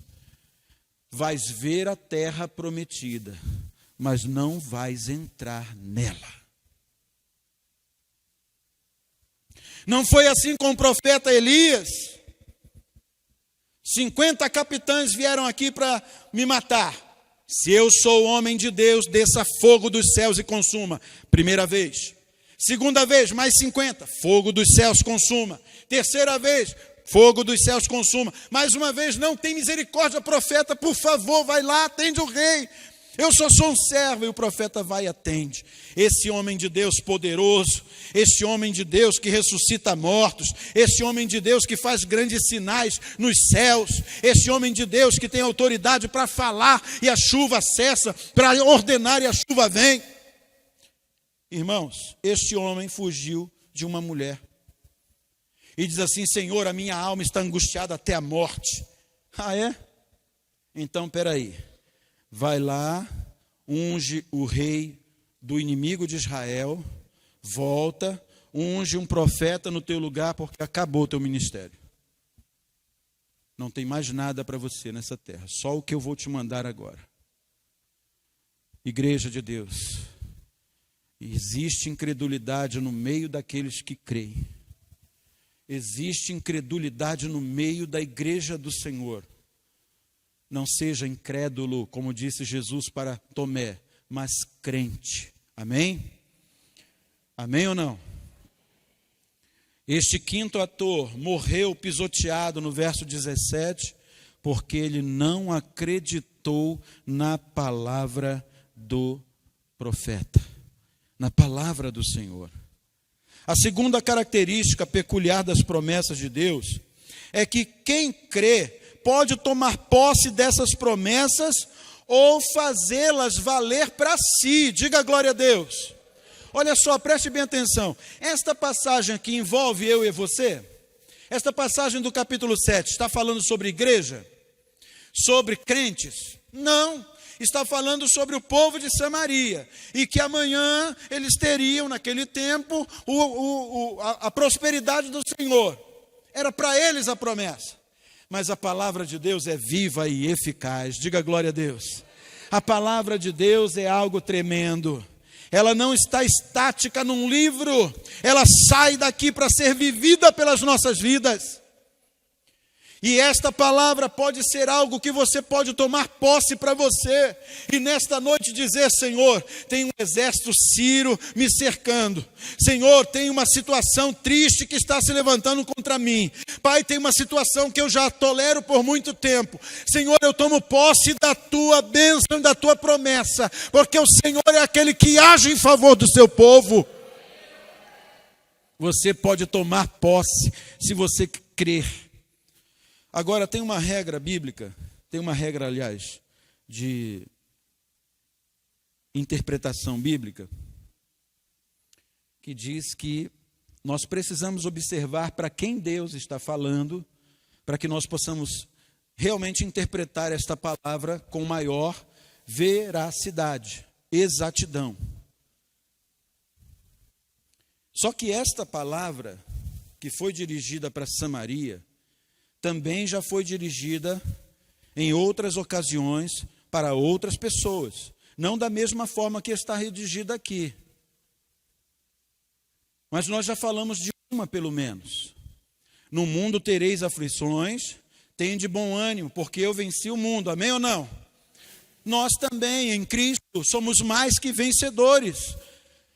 Vais ver a terra prometida, mas não vais entrar nela. Não foi assim com o profeta Elias. 50 capitães vieram aqui para me matar. Se eu sou homem de Deus, desça fogo dos céus e consuma. Primeira vez. Segunda vez, mais 50. Fogo dos céus consuma. Terceira vez, fogo dos céus consuma. Mais uma vez, não tem misericórdia, profeta, por favor, vai lá, atende o rei. Eu só sou um servo. E o profeta vai e atende. Esse homem de Deus poderoso, esse homem de Deus que ressuscita mortos, esse homem de Deus que faz grandes sinais nos céus, esse homem de Deus que tem autoridade para falar e a chuva cessa, para ordenar e a chuva vem. Irmãos, este homem fugiu de uma mulher. E diz assim, Senhor, a minha alma está angustiada até a morte. Ah, é? Então, peraí. Vai lá, unge o rei do inimigo de Israel, volta, unge um profeta no teu lugar, porque acabou o teu ministério. Não tem mais nada para você nessa terra, só o que eu vou te mandar agora. Igreja de Deus, existe incredulidade no meio daqueles que creem. Existe incredulidade no meio da igreja do Senhor. Não seja incrédulo, como disse Jesus para Tomé, mas crente. Amém? Amém ou não? Este quinto ator morreu pisoteado no verso 17, porque ele não acreditou na palavra do profeta, na palavra do Senhor. A segunda característica peculiar das promessas de Deus é que quem crê pode tomar posse dessas promessas ou fazê-las valer para si. Diga glória a Deus. Olha só, preste bem atenção. Esta passagem aqui envolve eu e você. Esta passagem do capítulo 7 está falando sobre igreja? Sobre crentes? Não. Está falando sobre o povo de Samaria, e que amanhã eles teriam, naquele tempo, a prosperidade do Senhor. Era para eles a promessa. Mas a palavra de Deus é viva e eficaz. Diga glória a Deus. A palavra de Deus é algo tremendo. Ela não está estática num livro. Ela sai daqui para ser vivida pelas nossas vidas. E esta palavra pode ser algo que você pode tomar posse para você. E nesta noite dizer, Senhor, tem um exército sírio me cercando. Senhor, tem uma situação triste que está se levantando contra mim. Pai, tem uma situação que eu já tolero por muito tempo. Senhor, eu tomo posse da tua bênção e da tua promessa. Porque o Senhor é aquele que age em favor do seu povo. Você pode tomar posse se você crer. Agora, tem uma regra bíblica Tem uma regra, aliás, de interpretação bíblica, que diz que nós precisamos observar para quem Deus está falando, para que nós possamos realmente interpretar esta palavra com maior veracidade, exatidão. Só que esta palavra, que foi dirigida para Samaria, também já foi dirigida em outras ocasiões para outras pessoas, não da mesma forma que está redigida aqui. Mas nós já falamos de uma pelo menos. No mundo tereis aflições, tende bom ânimo, porque eu venci o mundo. Amém ou não? Nós também, em Cristo, somos mais que vencedores.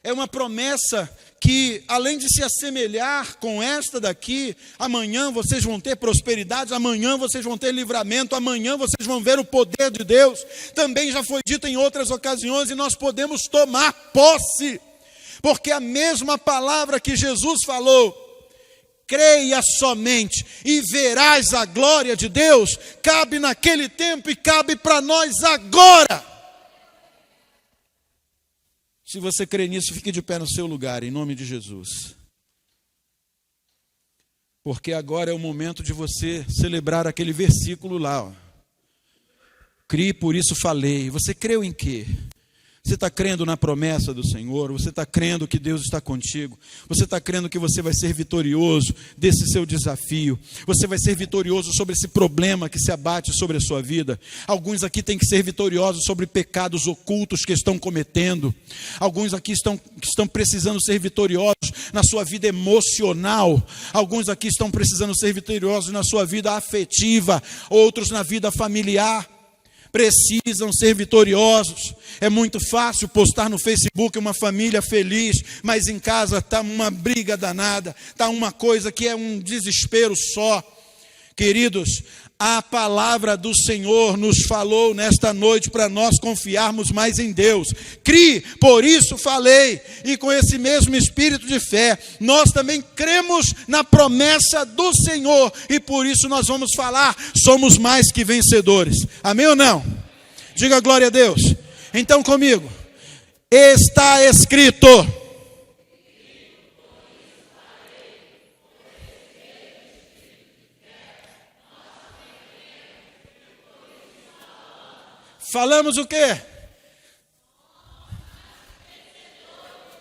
É uma promessa que, além de se assemelhar com esta daqui, amanhã vocês vão ter prosperidade, amanhã vocês vão ter livramento, amanhã vocês vão ver o poder de Deus. Também já foi dito em outras ocasiões e nós podemos tomar posse, porque a mesma palavra que Jesus falou, creia somente e verás a glória de Deus, cabe naquele tempo e cabe para nós agora. Se você crê nisso, fique de pé no seu lugar, em nome de Jesus. Porque agora é o momento de você celebrar aquele versículo lá. Ó. Crie, por isso falei. Você creu em quê? Você está crendo na promessa do Senhor? Você está crendo que Deus está contigo? Você está crendo que você vai ser vitorioso desse seu desafio? Você vai ser vitorioso sobre esse problema que se abate sobre a sua vida? Alguns aqui têm que ser vitoriosos sobre pecados ocultos que estão cometendo. Alguns aqui estão precisando ser vitoriosos na sua vida emocional. Alguns aqui estão precisando ser vitoriosos na sua vida afetiva. Outros na vida familiar. Precisam ser vitoriosos. É muito fácil postar no Facebook uma família feliz, mas em casa está uma briga danada, está uma coisa que é um desespero só. Queridos, a palavra do Senhor nos falou nesta noite para nós confiarmos mais em Deus. Crie, por isso falei, e com esse mesmo espírito de fé, nós também cremos na promessa do Senhor, e por isso nós vamos falar, somos mais que vencedores. Amém ou não? Diga glória a Deus. Então comigo, está escrito. Falamos o quê?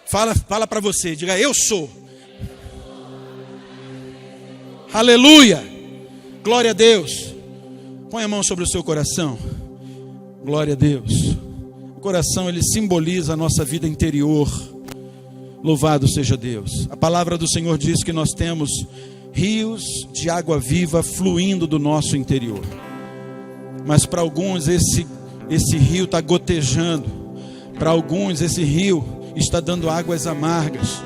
Fala para você, diga eu sou. Aleluia. Glória a Deus. Põe a mão sobre o seu coração. Glória a Deus. O coração, ele simboliza a nossa vida interior. Louvado seja Deus. A palavra do Senhor diz que nós temos rios de água viva fluindo do nosso interior. Mas para alguns esse rio está gotejando. Para alguns esse rio está dando águas amargas.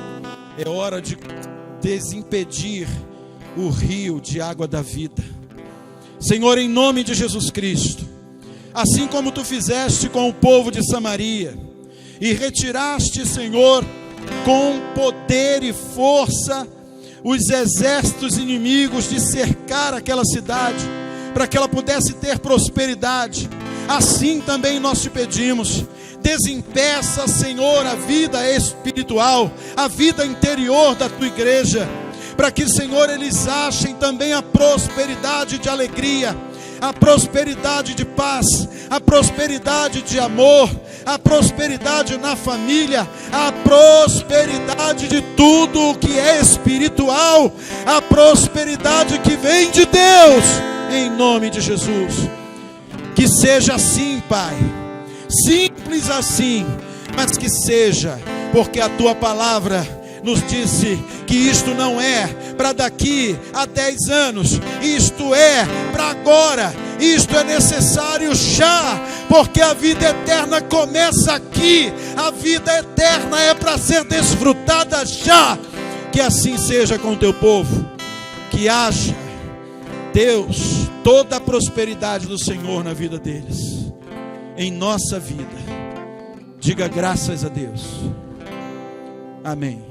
É hora de desimpedir o rio de água da vida. Senhor, em nome de Jesus Cristo, assim como tu fizeste com o povo de Samaria, e retiraste, Senhor, com poder e força, os exércitos inimigos de cercar aquela cidade, para que ela pudesse ter prosperidade, assim também nós te pedimos, desempeça, Senhor, a vida espiritual, a vida interior da tua igreja, para que, Senhor, eles achem também a prosperidade de alegria, a prosperidade de paz, a prosperidade de amor, a prosperidade na família, a prosperidade de tudo o que é espiritual, a prosperidade que vem de Deus, em nome de Jesus. Que seja assim, Pai, simples assim, mas que seja, porque a tua palavra nos disse que isto não é para daqui a 10 anos, isto é para agora, isto é necessário já, porque a vida eterna começa aqui, a vida eterna é para ser desfrutada já. Que assim seja com o teu povo, que haja, Deus, toda a prosperidade do Senhor na vida deles, em nossa vida. Diga graças a Deus. Amém.